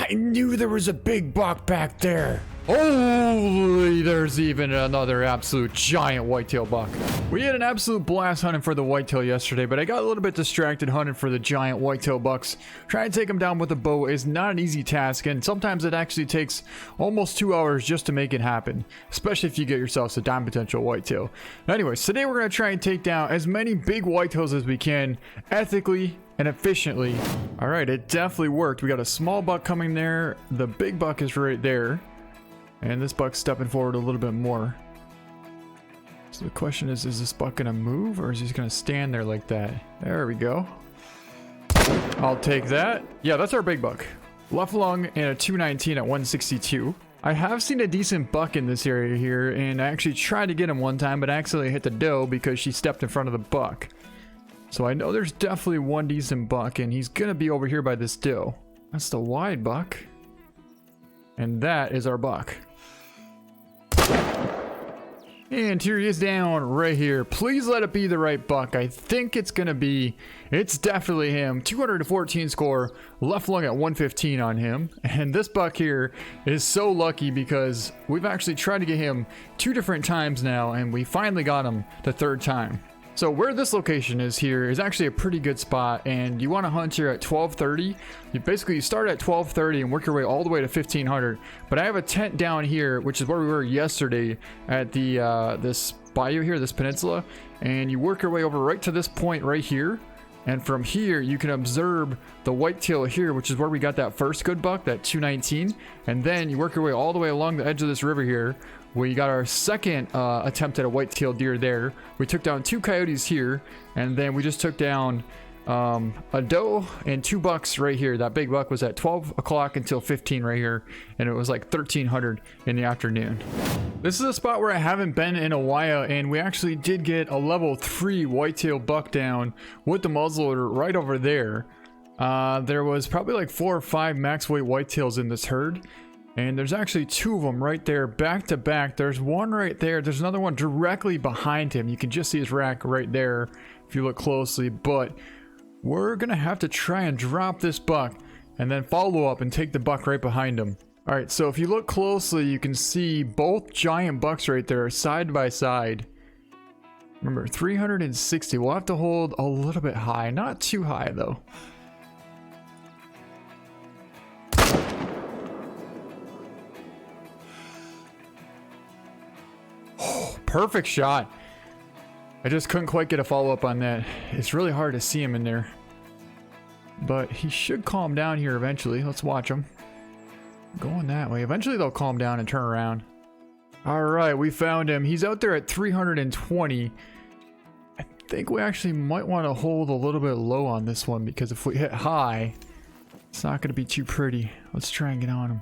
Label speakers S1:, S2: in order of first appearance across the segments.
S1: I knew there was a big buck back there. Holy, there's even another absolute giant whitetail buck. We had an absolute blast hunting for the whitetail yesterday, but I got a little bit distracted hunting for the giant whitetail bucks. Trying to take them down with a bow is not an easy task, and sometimes it actually takes almost 2 hours just to make it happen, especially if you get yourself a dime potential whitetail. Anyways, today we're going to try and take down as many big whitetails as we can, ethically and efficiently. All right, it definitely worked. We got a small buck coming there. The big buck is right there. And this buck's stepping forward a little bit more. So the question is this buck gonna move or is he just gonna stand there like that? There we go. I'll take that. Yeah, that's our big buck. Left lung and a 219 at 162. I have seen a decent buck in this area here, and I actually tried to get him one time, but I accidentally hit the doe because she stepped in front of the buck. So I know there's definitely one decent buck, and he's gonna be over here by this doe. That's the wide buck. And that is our buck. And here he is down right here. Please let it be the right buck. I think it's gonna be, it's definitely him. 214 score, left lung at 115 on him. And this buck here is so lucky because we've actually tried to get him 2 different times now, and we finally got him the 3rd time. So where this location is here is actually a pretty good spot, and you want to hunt here at 12:30. You start at 12:30 and work your way all the way to 1500. But I have a tent down here, which is where we were yesterday at the this bayou here, this peninsula, and you work your way over right to this point right here. And from here, you can observe the whitetail here, which is where we got that first good buck, that 219. And then you work your way all the way along the edge of this river here, where you got our second attempt at a whitetail deer there. We took down 2 coyotes here, and then we just took down a doe and 2 bucks right here. That big buck was at 12 o'clock until 15 right here, and it was like 1300 in the afternoon. This is a spot where I haven't been in a while, and we actually did get a level 3 whitetail buck down with the muzzleloader right over there. There was probably like 4 or 5 max weight whitetails in this herd. And there's actually 2 of them right there, back to back. There's one right there. There's another one directly behind him. You can just see his rack right there if you look closely. But we're going to have to try and drop this buck and then follow up and take the buck right behind him. All right, so if you look closely, you can see both giant bucks right there side by side. Remember, 360. We'll have to hold a little bit high. Not too high, though. Perfect shot. I just couldn't quite get a follow-up on that. It's really hard to see him in there. But he should calm down here eventually. Let's watch him. Going that way. Eventually they'll calm down and turn around. Alright, we found him. He's out there at 320. I think we actually might want to hold a little bit low on this one, because if we hit high, it's not going to be too pretty. Let's try and get on him.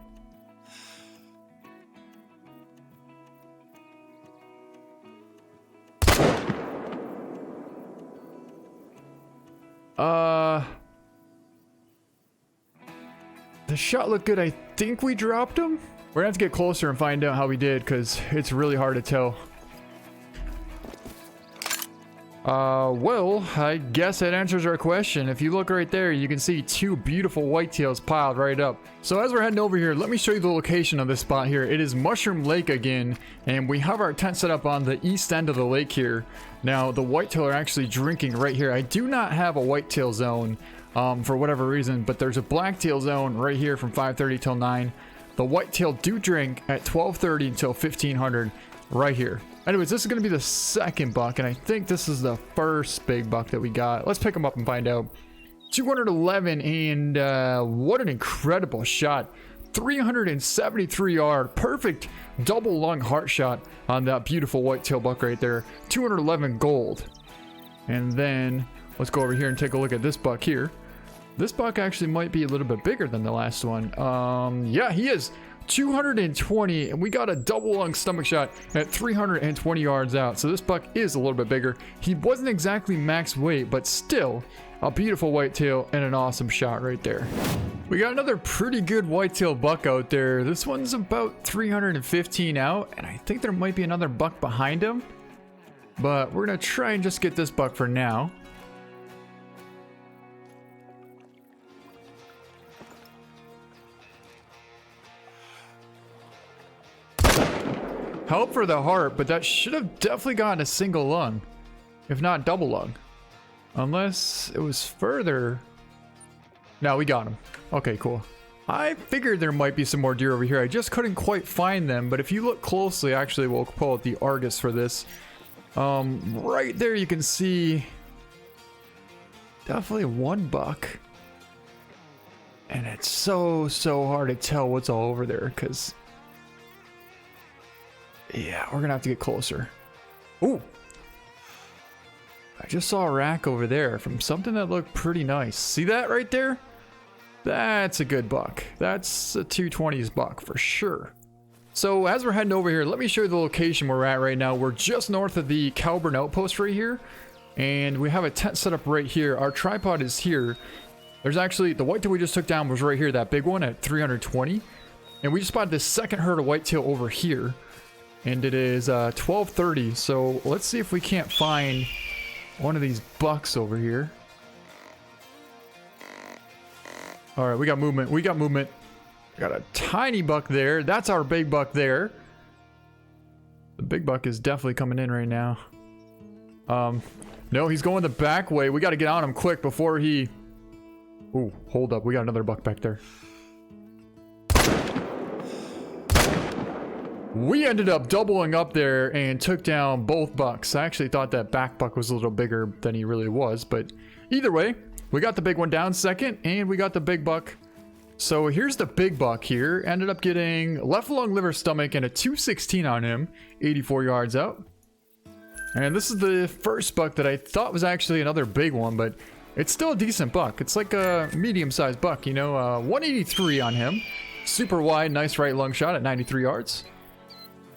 S1: The shot looked good. I think we dropped him. We're gonna have to get closer and find out how we did, because it's really hard to tell. Well, I guess that answers our question. If you look right there, you can see 2 beautiful whitetails piled right up. So as we're heading over here, let me show you the location of this spot here. It is Mushroom Lake again, and we have our tent set up on the east end of the lake here. Now, the whitetail are actually drinking right here. I do not have a whitetail zone for whatever reason, but there's a blacktail zone right here from 5:30 till 9. The whitetail do drink at 12:30 until 1500 right here. Anyways, this is going to be the second buck, and I think this is the first big buck that we got. Let's pick him up and find out. 211, and what an incredible shot. 373 yard, perfect double lung heart shot on that beautiful whitetail buck right there. 211 gold. And then let's go over here and take a look at this buck here. This buck actually might be a little bit bigger than the last one. Yeah, he is. 220, and we got a double lung stomach shot at 320 yards out. So this buck is a little bit bigger. He wasn't exactly max weight, but still a beautiful whitetail and an awesome shot right there. We got another pretty good whitetail buck out there. This one's about 315 out, and I think there might be another buck behind him, but we're gonna try and just get this buck for now. Help for the heart, but that should have definitely gotten a single lung, if not double lung. Unless it was further. No, we got him. Okay, cool. I figured there might be some more deer over here. I just couldn't quite find them, but if you look closely, actually, we'll pull out the Argus for this. Right there you can see definitely one buck. And it's so hard to tell what's all over there, because yeah, we're gonna have to get closer. Ooh, I just saw a rack over there from something that looked pretty nice. See that right there? That's a good buck. That's a 220s buck for sure. So as we're heading over here, let me show you the location where we're at right now. We're just north of the Cowburn Outpost right here, and we have a tent set up right here. Our tripod is here. There's actually, the whitetail we just took down was right here, that big one at 320. And we just spotted this second herd of whitetail over here. And it is 12:30, so let's see if we can't find one of these bucks over here. All right, we got movement. We got movement. Got a tiny buck there. That's our big buck there. The big buck is definitely coming in right now. No, he's going the back way. We got to get on him quick before he... Ooh, hold up. We got another buck back there. We ended up doubling up there and took down both bucks. I actually thought that back buck was a little bigger than he really was, but either way, we got the big one down second, and we got the big buck. So here's the big buck here. Ended up getting left lung, liver, stomach, and a 216 on him, 84 yards out. And this is the first buck that I thought was actually another big one, but it's still a decent buck. It's like a medium-sized buck, you know, 183 on him. Super wide, nice right lung shot at 93 yards.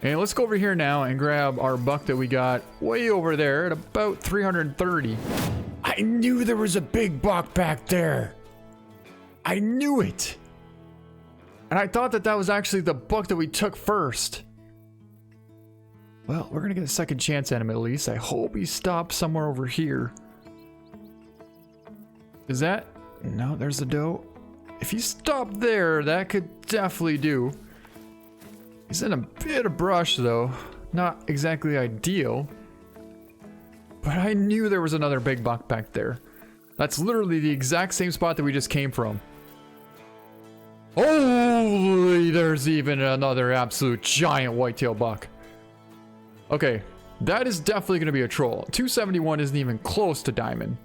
S1: And let's go over here now and grab our buck that we got way over there at about 330. I knew there was a big buck back there. I knew it. And I thought that that was actually the buck that we took first. Well, we're going to get a second chance at him at least. I hope he stops somewhere over here. Is that? No, there's the doe. If he stopped there, that could definitely do. He's in a bit of brush though. Not exactly ideal. But I knew there was another big buck back there. That's literally the exact same spot that we just came from. Holy, there's even another absolute giant whitetail buck. Okay, that is definitely going to be a troll. 271 isn't even close to diamond.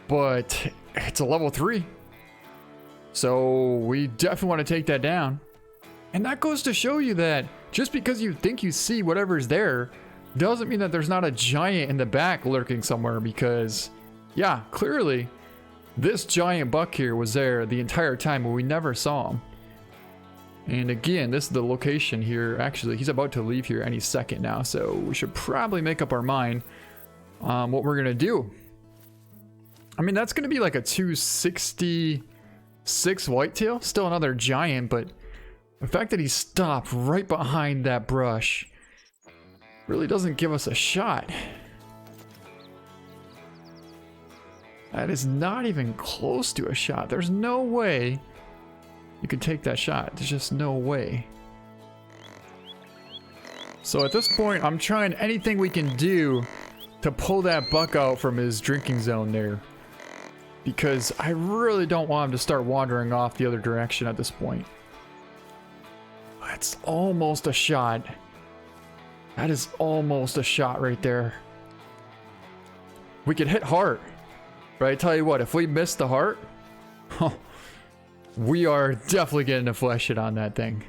S1: But it's a level 3. So we definitely want to take that down. And that goes to show you that just because you think you see whatever's there doesn't mean that there's not a giant in the back lurking somewhere, because yeah, clearly this giant buck here was there the entire time and we never saw him. And again, this is the location here. Actually, he's about to leave here any second now, so we should probably make up our mind what we're gonna do. I mean, that's gonna be like a 266 whitetail, still another giant, but the fact that he stopped right behind that brush really doesn't give us a shot. That is not even close to a shot. There's no way you could take that shot. There's just no way. So at this point, I'm trying anything we can do to pull that buck out from his drinking zone there, because I really don't want him to start wandering off the other direction at this point. That's almost a shot. That is almost a shot right there. We could hit heart. But I tell you what, if we miss the heart, we are definitely getting a flesh hit on that thing.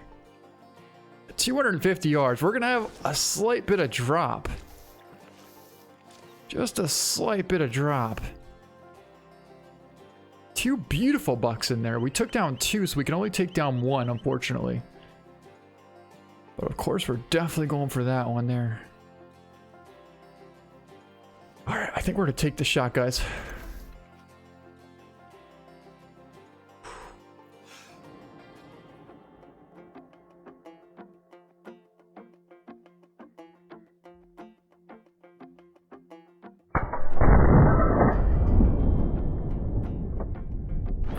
S1: 250 yards. We're going to have a slight bit of drop. Just a slight bit of drop. Two beautiful bucks in there. We took down 2, so we can only take down 1, unfortunately. But of course, we're definitely going for that one there. Alright, I think we're going to take the shot, guys.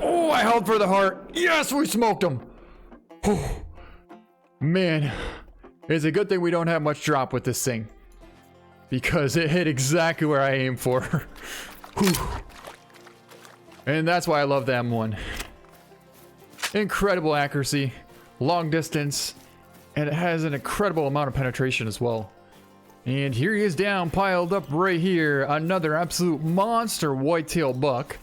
S1: Oh, I held for the heart. Yes, we smoked him. Oh, man, It's a good thing we don't have much drop with this thing, because it hit exactly where I aimed for. Whew. And that's why I love the M1. Incredible accuracy, long distance, and it has an incredible amount of penetration as well. And here he is down, piled up right here. Another absolute monster whitetail buck.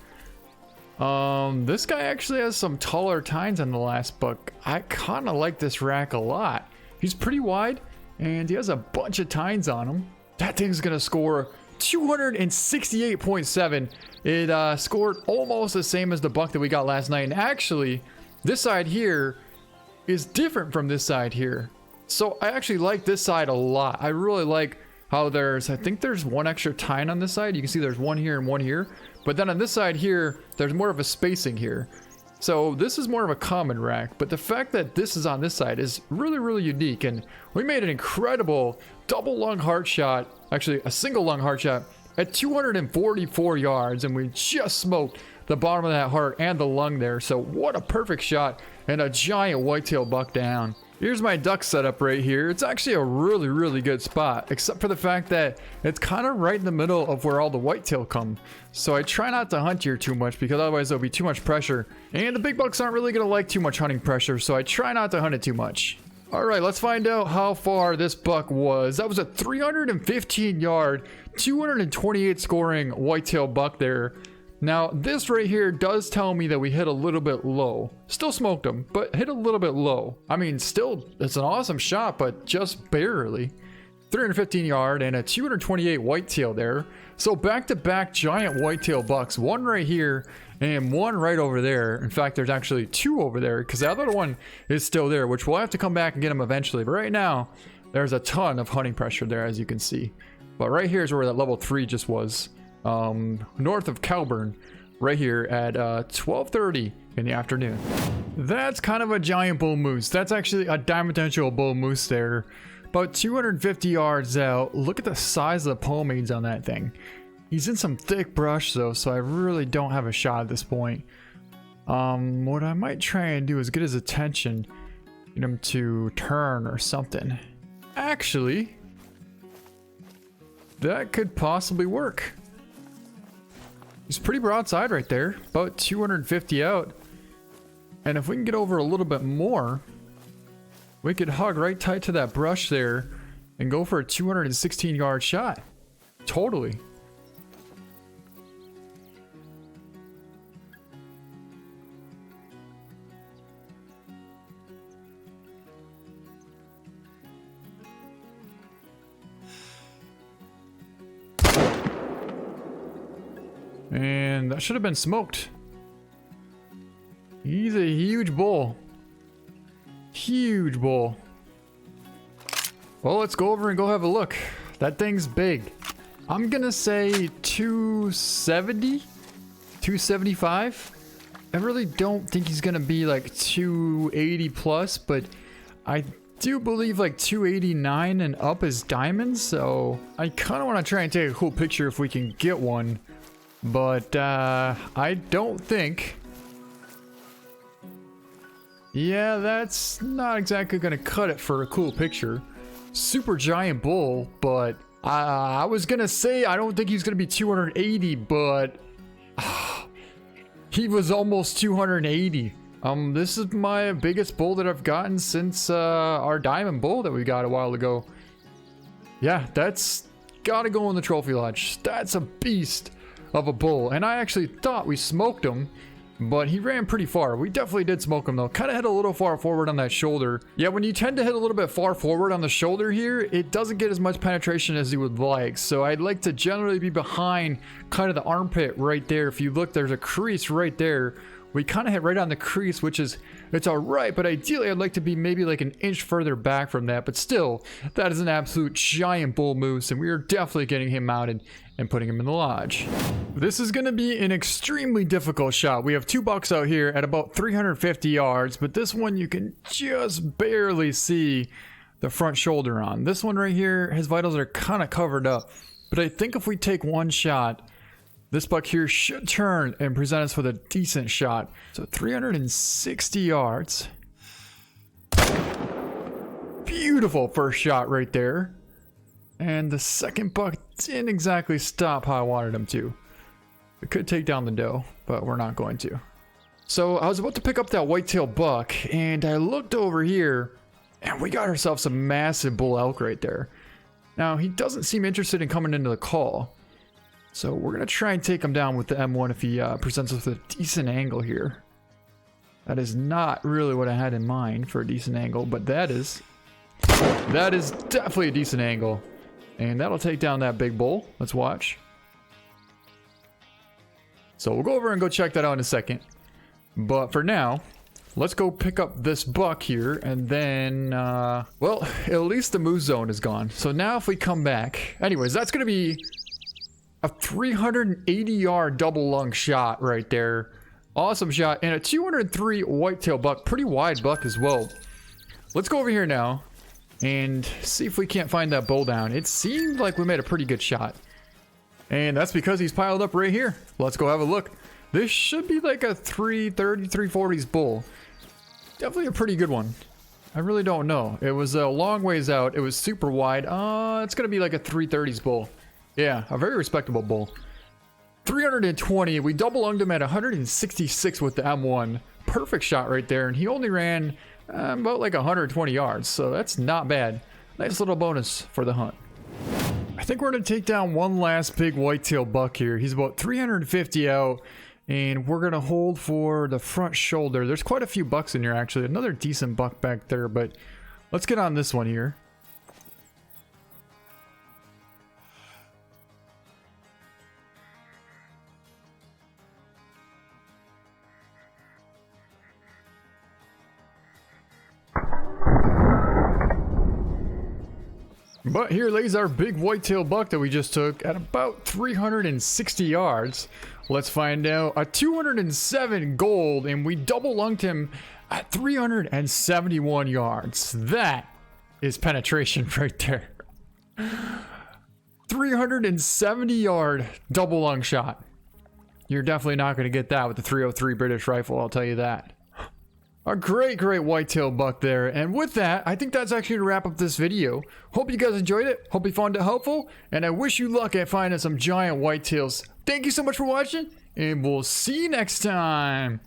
S1: This guy actually has some taller tines than the last buck. I kind of like this rack a lot. He's pretty wide, and he has a bunch of tines on him. That thing's gonna score 268.7. It scored almost the same as the buck that we got last night. And actually, this side here is different from this side here. So I actually like this side a lot. I really like how I think there's one extra tine on this side. You can see there's one here and one here. But then on this side here, there's more of a spacing here. So this is more of a common rack, but the fact that this is on this side is really, really unique. And we made an incredible double lung heart shot, actually a single lung heart shot at 244 yards. And we just smoked the bottom of that heart and the lung there. So what a perfect shot, and a giant whitetail buck down. Here's my duck setup right here. It's actually a really, really good spot, except for the fact that it's kind of right in the middle of where all the whitetail come. So I try not to hunt here too much, because otherwise there'll be too much pressure. And the big bucks aren't really going to like too much hunting pressure, so I try not to hunt it too much. All right, let's find out how far this buck was. That was a 315 yard, 228 scoring whitetail buck there. Now, this right here does tell me that we hit a little bit low. Still smoked him, but hit a little bit low. I mean, still, it's an awesome shot, but just barely. 315 yard and a 228 whitetail there. So back-to-back giant whitetail bucks. One right here and one right over there. In fact, there's actually two over there, because the other one is still there, which we'll have to come back and get him eventually. But right now, there's a ton of hunting pressure there, as you can see. But right here is where that level 3 just was. North of Calburn, right here at 12:30 in the afternoon. That's kind of a giant bull moose. That's actually a dimensional bull moose there, about 250 yards out. Look at the size of the pomades on that thing. He's in some thick brush though, so I really don't have a shot at this point. What I might try and do is get his attention, get him to turn or something. Actually, that could possibly work. He's pretty broadside right there, about 250 out. And if we can get over a little bit more, we could hug right tight to that brush there and go for a 216 yard shot. Totally. And that should have been smoked. He's a huge bull. Huge bull. Well, let's go over and go have a look. That thing's big. I'm gonna say 270, 275. I really don't think he's gonna be like 280 plus, but I do believe like 289 and up is diamonds. So I kind of want to try and take a cool picture if we can get one. But I don't think. Yeah, that's not exactly gonna cut it for a cool picture. Super giant bull, but I was gonna say I don't think he's gonna be 280, but he was almost 280. This is my biggest bull that I've gotten since our diamond bull that we got a while ago. Yeah, that's gotta go in the trophy lodge. That's a beast of a bull, and I actually thought we smoked him, but he ran pretty far. We definitely did smoke him though. Kind of hit a little far forward on that shoulder. Yeah, when you tend to hit a little bit far forward on the shoulder here, it doesn't get as much penetration as you would like. So I'd like to generally be behind kind of the armpit right there. If you look, there's a crease right there. We kind of hit right on the crease, which is, it's all right, but ideally I'd like to be maybe like an inch further back from that. But still, that is an absolute giant bull moose, and we are definitely getting him mounted and putting him in the lodge. This is going to be an extremely difficult shot. We have two bucks out here at about 350 yards, but this one you can just barely see the front shoulder on. This one right here, his vitals are kind of covered up, but I think if we take one shot, this buck here should turn and present us with a decent shot. So 360 yards. Beautiful first shot right there. And the second buck didn't exactly stop how I wanted him to. We could take down the doe, but we're not going to. So I was about to pick up that whitetail buck, and I looked over here, and we got ourselves a massive bull elk right there. Now, he doesn't seem interested in coming into the call. So we're going to try and take him down with the M1 if he presents us with a decent angle here. That is not really what I had in mind for a decent angle, but that is definitely a decent angle. And that'll take down that big bull. Let's watch. So we'll go over and go check that out in a second. But for now, let's go pick up this buck here, and then, well, at least the moose zone is gone. So now if we come back, anyways, that's going to be a 380-yard double lung shot right there. Awesome shot, and a 203 whitetail buck, pretty wide buck as well. Let's go over here now and see if we can't find that bull down. It seemed like we made a pretty good shot. And that's because he's piled up right here. Let's go have a look. This should be like a 330, 340s bull. Definitely a pretty good one. I really don't know. It was a long ways out. It was super wide. It's going to be like a 330s bull. Yeah, a very respectable bull. 320. We double lunged him at 166 with the M1. Perfect shot right there. And he only ran about like 120 yards. So that's not bad. Nice little bonus for the hunt. I think we're going to take down one last big whitetail buck here. He's about 350 out. And we're going to hold for the front shoulder. There's quite a few bucks in here, actually. Another decent buck back there, but let's get on this one here. But here lays our big whitetail buck that we just took at about 360 yards. Let's find out. A 207 gold, and we double lunged him at 371 yards. That is penetration right there. 370 yard double lung shot. You're definitely not going to get that with the 303 British rifle, I'll tell you that. A great whitetail buck there. And with that, I think that's actually to wrap up this video. Hope you guys enjoyed it. Hope you found it helpful. And I wish you luck at finding some giant whitetails. Thank you so much for watching, and we'll see you next time.